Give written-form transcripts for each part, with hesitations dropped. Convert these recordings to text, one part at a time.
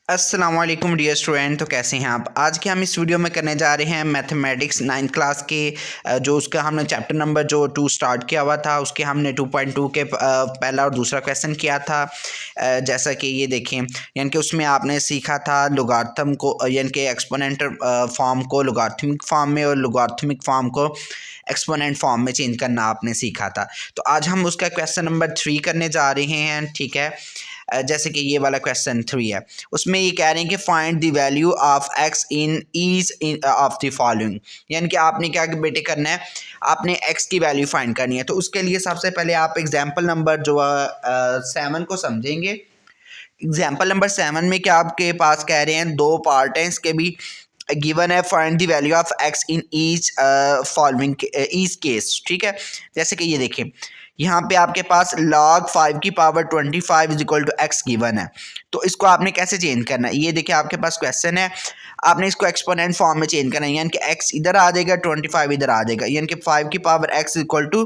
अस्सलाम वालेकुम dear student. तो कैसे हैं आप? आज के हम इस वीडियो में करने जा रहे हैं मैथमेटिक्स 9th क्लास के जो उसका हमने चैप्टर नंबर जो 2 स्टार्ट किया हुआ था उसके हमने 2.2 के पहला और दूसरा क्वेश्चन किया था। जैसा कि ये देखें, यानी कि उसमें आपने सीखा था लोगारिथम को, यानी कि एक्सपोनेंट फॉर्म को लोगारिथमिक फॉर्म में और लोगारिथमिक फॉर्म को एक्सपोनेंट फॉर्म में चेंज करना आपने सीखा था। तो आज हम उसका क्वेश्चन नंबर 3 करने जा रहे हैं। ठीक है, जैसे कि ये वाला क्वेश्चन 3 है, उसमें ये कह रहे हैं कि find the value of x in each of the following. यानी कि आपने क्या बेटे करना है, आपने एक्स की वैल्यू फाइंड करनी है। तो उसके लिए सबसे पहले आप एग्जाम्पल नंबर जो 7 को समझेंगे। एग्जाम्पल नंबर 7 में क्या आपके पास कह रहे हैं, दो पार्ट हैं इसके भी। गिवन है find the value of x in each following each case. ठीक है, जैसे कि ये देखें, यहाँ पे आपके पास log 5 की power 25 is equal to x given है। तो इसको आपने कैसे चेंज करना है, ये देखिए आपके पास क्वेश्चन है, आपने इसको एक्सपोनेंट फॉर्म में चेंज करना है। यानी कि x इधर आ जाएगा, 25 इधर आ जाएगा, यानी कि 5 की पावर x इक्वल टू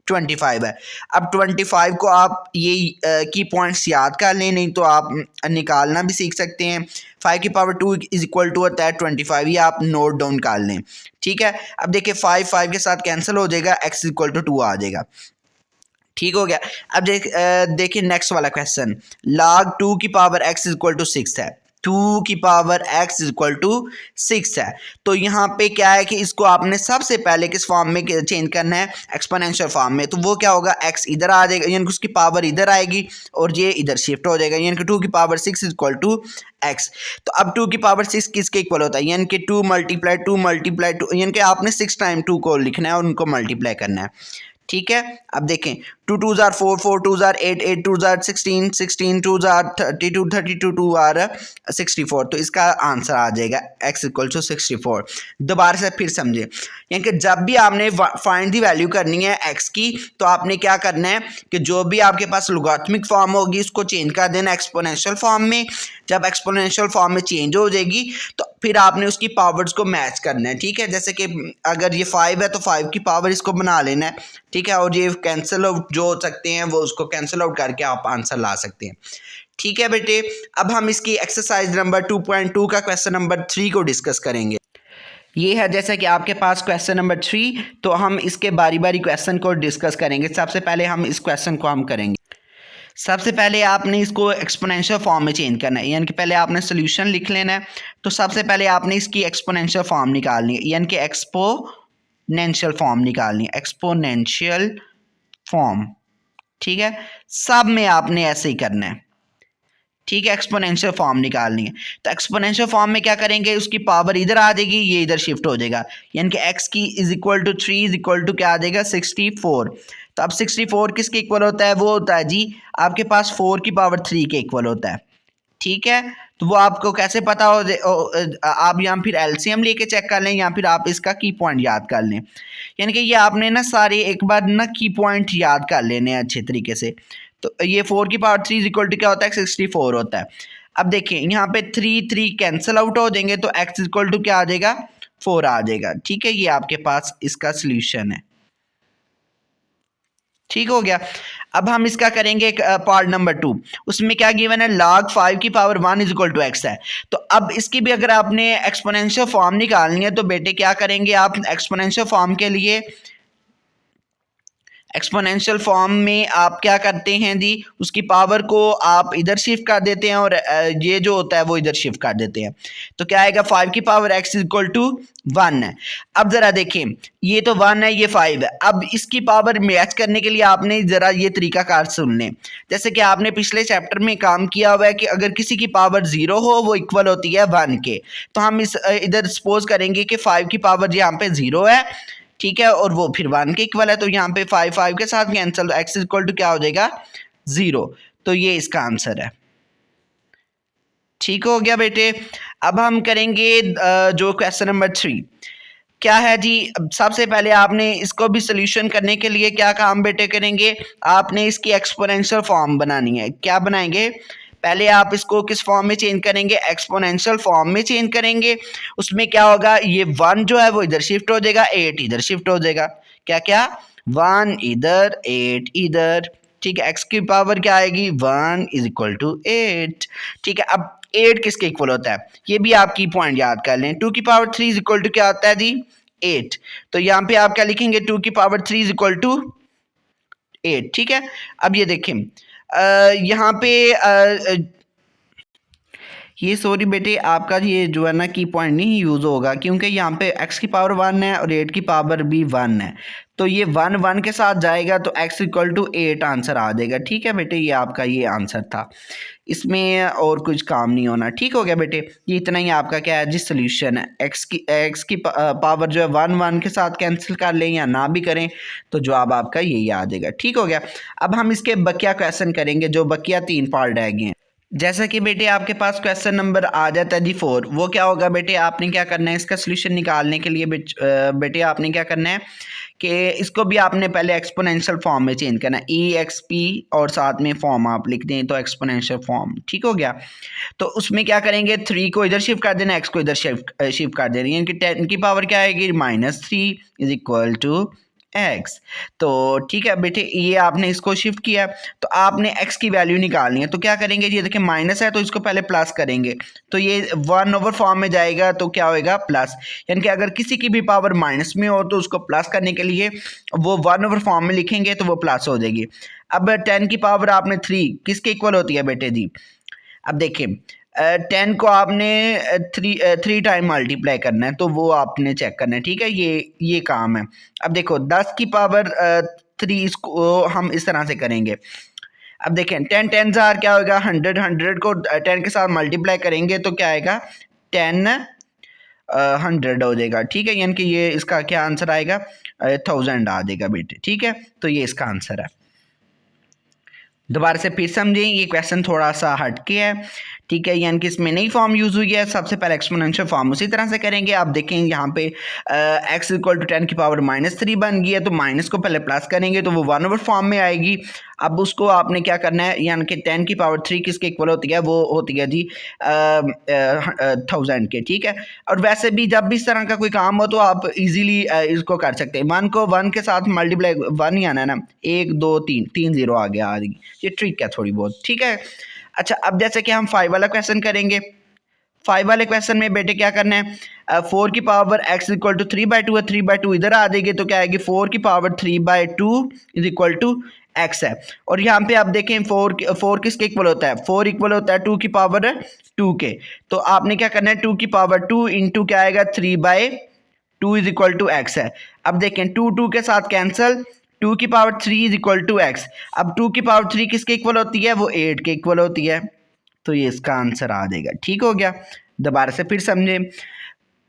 25 है। अब 25 को आप ये की पॉइंट्स याद कर लें, नहीं तो आप निकालना भी सीख सकते हैं। 5 की पावर 2 इज इक्वल टू होता है 25, ये आप नोट डाउन कर लें। ठीक है, अब देखिए 5 के साथ कैंसिल हो जाएगा, x इक्वल टू 2 आ जाएगा। ठीक हो गया। अब देखिए नेक्स्ट वाला क्वेश्चन, log 2 की पावर x इक्वल टू 6 है। 2 की पावर x इक्वल टू 6 है। तो यहाँ पे क्या है कि इसको आपने सबसे पहले किस फॉर्म में चेंज करना है, एक्सपोनेंशियल फॉर्म में। तो वो क्या होगा, x इधर आ जाएगा, यानी कि उसकी पावर इधर आएगी और ये इधर शिफ्ट हो जाएगा, यानी कि 2 की पावर 6 इक्वल टू x। तो अब 2 की पावर 6 किसके इक्वल होता है, यानी कि 2 मल्टीप्लाई 2 मल्टीप्लाई 2, यानी कि आपने 6 टाइम 2 को लिखना है और उनको मल्टीप्लाई करना है। ठीक है, अब देखें 2 2s are 4 4 2s are 8 8 2s are 16 16 2s are 32 32 2 are 64। तो इसका आंसर आ जाएगा x इक्वल टू 64। दोबारा से फिर समझे, यानी कि जब भी आपने फाइंड दी वैल्यू करनी है x की, तो आपने क्या करना है कि जो भी आपके पास लोगारिथमिक फॉर्म होगी उसको चेंज कर देना एक्सपोनेंशियल फॉर्म में। जब एक्सपोनेंशियल फॉर्म में चेंज हो जाएगी तो फिर आपने उसकी पावर्स को मैच करना है। ठीक है, जैसे कि अगर ये 5 है तो 5 की पावर इसको बना लेना है। ठीक है, और ये कैंसिल आउट जो हो सकते हैं वो उसको कैंसिल आउट करके आप आंसर ला सकते हैं। ठीक है बेटे, अब हम इसकी एक्सरसाइज नंबर 2.2 का क्वेश्चन नंबर 3 को डिस्कस करेंगे। ये है जैसा कि आपके पास क्वेश्चन नंबर 3, तो हम इसके बारी बारी क्वेश्चन को डिस्कस करेंगे। सबसे पहले हम इस क्वेश्चन को हम करेंगे। सबसे पहले आपने इसको एक्सपोनेंशियल फॉर्म में चेंज करना है, यानी कि पहले आपने सोल्यूशन लिख लेना है। तो सबसे पहले आपने इसकी एक्सपोनेंशियल फॉर्म निकालनी है, यानी कि एक्सपोनेंशियल फॉर्म निकालनी है, एक्सपोनेंशियल फॉर्म। ठीक है, सब में आपने ऐसे ही करना है। ठीक है, एक्सपोनेंशियल फॉर्म निकालनी है। तो एक्सपोनेंशियल फॉर्म में क्या करेंगे, उसकी पावर इधर आ जाएगी, ये इधर शिफ्ट हो जाएगा, यानी कि x की is equal to 3 is equal to क्या आ जाएगा, 64। तो अब 64 किसके इक्वल होता है, वो होता है जी आपके पास 4 की पावर 3 के इक्वल होता है। ठीक है, तो वो आपको कैसे पता हो, आप यहाँ फिर एलसीएम लेके चेक कर लें या फिर आप इसका की पॉइंट याद कर लें। यानी कि ये आपने ना सारे एक बार ना की पॉइंट याद कर लेने हैं अच्छे तरीके से। तो ये 4 की पावर 3 इक्वल टू क्या होता है, 64 होता है। अब देखिए यहाँ पे 3 3 कैंसिल आउट हो जाएंगे, तो x इक्वल टू क्या आ जाएगा, 4 आ जाएगा। ठीक है, ये आपके पास इसका सोल्यूशन है। ठीक हो गया। अब हम इसका करेंगे पार्ट नंबर 2, उसमें क्या गिवन है, log 5 की power 1 is equal to x है। तो अब इसकी भी अगर आपने एक्सपोनेंशियल फॉर्म निकालनी है तो बेटे क्या करेंगे, आप एक्सपोनेंशियल फॉर्म के लिए एक्सपोनेंशियल फॉर्म में आप क्या करते हैं जी, उसकी पावर को आप इधर शिफ्ट कर देते हैं और ये जो होता है वो इधर शिफ्ट कर देते हैं। तो क्या आएगा, 5 की पावर x इक्वल टू 1 है। अब ज़रा देखें, ये तो 1 है, ये 5 है। अब इसकी पावर मैच करने के लिए आपने ज़रा ये तरीकाकार सुन लें। जैसे कि आपने पिछले चैप्टर में काम किया हुआ है कि अगर किसी की पावर 0 हो वो इक्वल होती है 1 के। तो हम इस इधर सपोज करेंगे कि 5 की पावर यहाँ पे 0 है, ठीक है, और वो फिर 1 के इक्वल है। तो यहाँ पे 5 5 के साथ कैंसिल, x इक्वल टू क्या हो जाएगा, 0। तो ये इसका आंसर है। ठीक हो गया बेटे। अब हम करेंगे जो क्वेश्चन नंबर 3 क्या है जी। सबसे पहले आपने इसको भी सोल्यूशन करने के लिए क्या काम बेटे करेंगे, आपने इसकी एक्सपोनेंशियल फॉर्म बनानी है। क्या बनाएंगे, पहले आप इसको किस फॉर्म में चेंज करेंगे, एक्सपोनेंशियल फॉर्म में चेंज करेंगे। उसमें क्या होगा, ये 1 जो है वो इधर शिफ्ट हो जाएगा, 8 इधर शिफ्ट हो जाएगा। क्या क्या, 1 इधर 8 इधर। ठीक है, x की पावर क्या आएगी, 1 इज इक्वल टू 8। ठीक है, अब 8 किसके इक्वल होता है, ये भी आप की पॉइंट याद कर लें। 2 की पावर 3 इज इक्वल टू क्या होता है जी 8। तो यहाँ पे आप क्या लिखेंगे 2 की पावर 3 इज इक्वल टू 8। ठीक है, अब ये देखें यहाँ पे ये सॉरी बेटे आपका ये जो है ना की पॉइंट नहीं यूज़ होगा, क्योंकि यहाँ पे x की पावर 1 है और 8 की पावर भी 1 है, तो ये 1 1 के साथ जाएगा तो x इक्वल टू 8 आंसर आ जाएगा। ठीक है बेटे, ये आपका ये आंसर था, इसमें और कुछ काम नहीं होना। ठीक हो गया बेटे, ये इतना ही आपका क्या है जी सोल्यूशन है। x की पावर जो है 1 1 के साथ कैंसिल कर लें या ना भी करें तो जवाब आपका यही आ जाएगा। ठीक हो गया, अब हम इसके बकिया क्वेश्चन करेंगे, जो बकिया 3 पार्ट रह गए हैं। जैसा कि बेटे आपके पास क्वेश्चन नंबर आ जाता है जी 4, वो क्या होगा बेटे, आपने क्या करना है इसका सोल्यूशन निकालने के लिए बेटे आपने क्या करना है कि इसको भी आपने पहले एक्सपोनेंशियल फॉर्म में चेंज करना है, ई एक्स पी और साथ में फॉर्म आप लिख दें तो एक्सपोनेंशियल फॉर्म। ठीक हो गया, तो उसमें क्या करेंगे 3 को इधर शिफ्ट कर देना, एक्स को इधर शिफ्ट कर देना, यानी कि 10 की पावर क्या आएगी -3 इज इक्वल टू एक्स। तो ठीक है बेटे, ये आपने इसको शिफ्ट किया, तो आपने x की वैल्यू निकालनी है, तो क्या करेंगे ये देखिए माइनस है तो इसको पहले प्लस करेंगे, तो ये 1 ओवर फॉर्म में जाएगा तो क्या होएगा प्लस, यानी कि अगर किसी की भी पावर माइनस में हो तो उसको प्लस करने के लिए वो 1 ओवर फॉर्म में लिखेंगे तो वो प्लस हो जाएगी। अब 10 की पावर आपने 3 किसके इक्वल होती है बेटे जी, अब देखिए 10 को आपने 3 टाइम मल्टीप्लाई करना है, तो वो आपने चेक करना है। ठीक है, ये काम है। अब देखो 10 की पावर 3 इसको हम इस तरह से करेंगे। अब देखें 10 10 जार क्या होगा 100 100 को 10 के साथ मल्टीप्लाई करेंगे तो क्या आएगा 10 100 हो जाएगा। ठीक है, यानी कि ये इसका क्या आंसर आएगा 1000 आ जाएगा बेटे। ठीक है, तो ये इसका आंसर है। दोबारा से फिर समझें, ये क्वेश्चन थोड़ा सा हटके है। ठीक है, यानी कि इसमें नई फॉर्म यूज़ हुई है। सबसे पहले एक्सपोनेंशियल फॉर्म उसी तरह से करेंगे। आप देखें यहाँ पे x इक्वल टू 10 की पावर -3 बन गई है, तो माइनस को पहले प्लस करेंगे तो वो 1 ओवर फॉर्म में आएगी। अब उसको आपने क्या करना है, यानी कि 10 की पावर 3 किसके इक्वल होती है, वो होती है जी 1000 के। ठीक है, और वैसे भी जब भी इस तरह का कोई काम हो तो आप इजीली इसको कर सकते हैं। 1 को 1 के साथ मल्टीप्लाई 1 ही आना है ना, 1 2 3 3 0 आ गया आ गई, ये ट्रिक है थोड़ी बहुत। ठीक है, अच्छा अब जैसे कि हम 5 वाला क्वेश्चन करेंगे। 5 वाले क्वेश्चन में बेटे क्या करना है, 4 की पावर x इक्वल टू 3/2 है, 3/2 इधर आ जाएगी तो क्या आएगी 4 की power 3/2 is equal to x है। और यहाँ पे आप देखें 4 किसके इक्वल होता है, 4 इक्वल होता है 2 की पावर 2 के। तो आपने क्या करना है 2 की पावर 2 इंटू क्या आएगा 3/2 इज इक्वल टू x है। अब देखें 2 2 के साथ कैंसिल, 2 की power 3 is equal to x। अब 2 की पावर 3 किसके इक्वल होती है, वो 8 के इक्वल होती है, तो ये इसका आंसर आ जाएगा। ठीक हो गया, दोबारा से फिर समझें।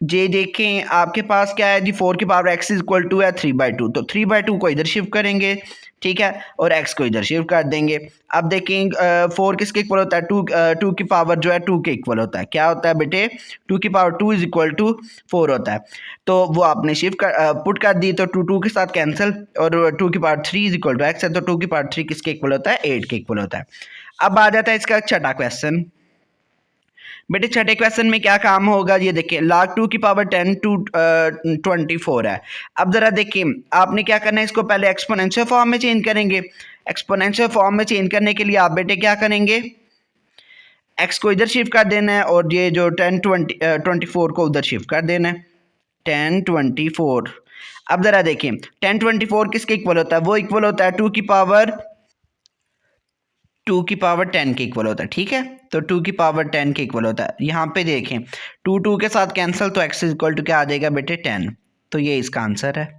जे देखें आपके पास क्या है जी 4 की power x is equal to है 3/2, तो 3/2 को इधर शिफ्ट करेंगे। ठीक है, और x को इधर शिफ्ट कर देंगे। अब देखें 4 किसके इक्वल होता है, 2 की पावर जो है 2 के इक्वल होता है। क्या होता है बेटे 2 की पावर 2 इज इक्वल टू 4 होता है, तो वो आपने शिफ्ट पुट कर दी, तो 2 2 के साथ कैंसिल, और 2 की power 3 is equal to x है, तो 2 की पावर 3 किसके इक्वल होता है 8 के इक्वल होता है। अब आ जाता है इसका छठा क्वेश्चन। बेटे छठे क्वेश्चन में क्या काम होगा, ये देखिए log 2 की पावर 10 टू 24 है। अब ज़रा देखिए आपने क्या करना है, इसको पहले एक्सपोनेंशियल फॉर्म में चेंज करेंगे। एक्सपोनेंशियल फॉर्म में चेंज करने के लिए आप बेटे क्या करेंगे, x को इधर शिफ्ट कर देना है, और ये जो 24 को उधर शिफ्ट कर देना है 10 24। अब ज़रा देखिए 10 24 किसके इक्वल होता है, वो इक्वल होता है 2 की पावर 10 के इक्वल होता है। ठीक है, तो 2 की पावर 10 के इक्वल होता है। यहाँ पे देखें 2 2 के साथ कैंसिल, तो x इज इक्वल टू क्या आ जाएगा बेटे 10, तो ये इसका आंसर है।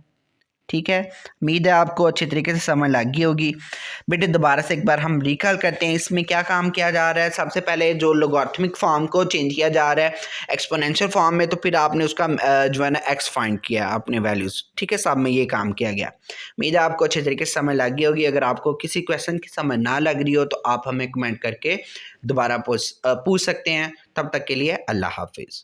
ठीक है, उम्मीद है आपको अच्छे तरीके से समझ लग गई होगी। बेटे दोबारा से एक बार हम रिकॉल करते हैं, इसमें क्या काम किया जा रहा है। सबसे पहले जो लोगारिथमिक फॉर्म को चेंज किया जा रहा है एक्सपोनेंशियल फॉर्म में, तो फिर आपने उसका जो है ना x फाइंड किया आपने वैल्यूज़। ठीक है, सब में ये काम किया गया। उम्मीद है आपको अच्छे तरीके से समझ लग गई होगी। अगर आपको किसी क्वेश्चन की समझ ना लग रही हो तो आप हमें कमेंट करके दोबारा पूछ सकते हैं। तब तक के लिए अल्लाह हाफिज़।